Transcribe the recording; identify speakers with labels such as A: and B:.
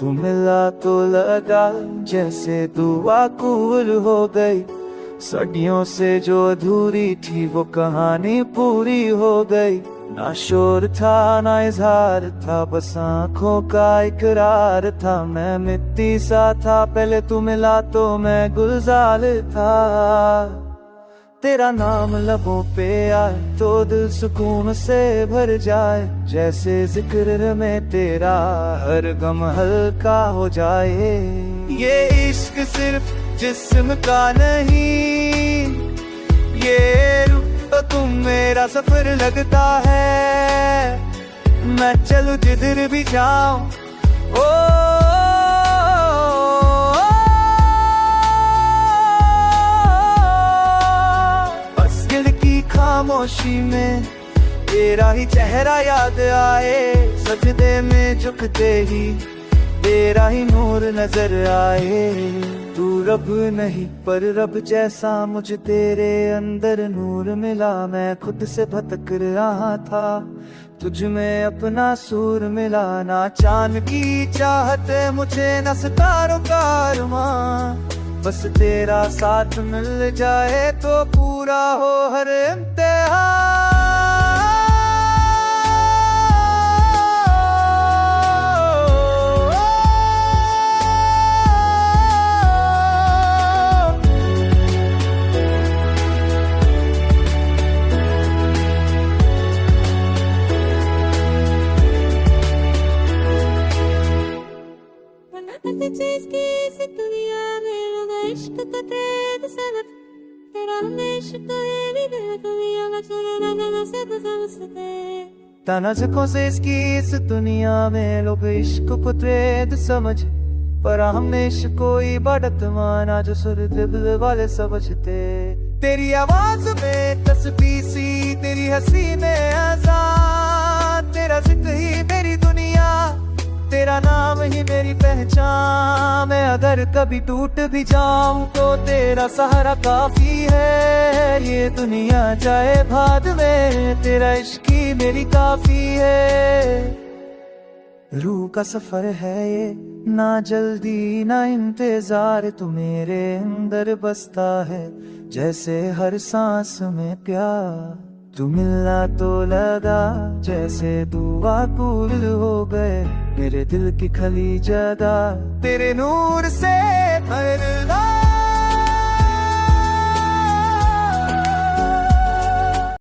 A: तू मिला तो लगा जैसे दुआ कबूल हो गई। सदियों से जो अधूरी थी वो कहानी पूरी हो गई। ना शोर था ना इजहार था, बस आँखों का इकरार था। मैं मिट्टी सा था पहले, तू मिला तो मैं गुलजार था। तेरा नाम लबों पे आए तो दिल सुकून से भर जाए। जैसे जिक्र में तेरा हर गम हल्का हो जाए। ये इश्क सिर्फ जिस्म का नहीं, ये रूह तो तुम मेरा सफर लगता है। मैं चलूं जिधर भी जाऊं, ओ बस दिल की खामोशी में तेरा ही चेहरा याद आए। सजदे में झुकते ही तेरा ही नूर नजर आए। तू रब नहीं पर रब जैसा मुझे तेरे अंदर नूर मिला। मैं खुद से भटक रहा था, तुझ में अपना सूर मिला। ना चांद की चाहत मुझे न सितारों का अरमां, बस तेरा साथ मिल जाए तो पूरा हो हर इम्तिहान।
B: चीज की इस दुनिया में लोग इश्क को तेरे सनत तेरा हमेशा कोई भी दुनिया में चलना ना समझते।
A: तनज़कों से इसकी इस दुनिया में लोग इश्क को तेरे समझ, पर हमेशा कोई बढ़त माना जो सुर दिल वाले समझते। तेरी आवाज में तस्बीह सी, तेरी हंसी में अज़ान, तेरा जिक्र ही मेरी दुनिया, तेरा नाम ही मेरी पहचान। मैं अगर कभी टूट भी जाऊं तो तेरा सहारा काफी है। ये दुनिया जाए भाद में तेरा इश्क ही मेरी काफी है। रूह का सफर है ये, ना जल्दी ना इंतजार, तू मेरे अंदर बसता है जैसे हर सांस में प्यार। तू मिला तो लगा जैसे दुआ कबूल हो गए। मेरे दिल की खली जगह तेरे नूर से भर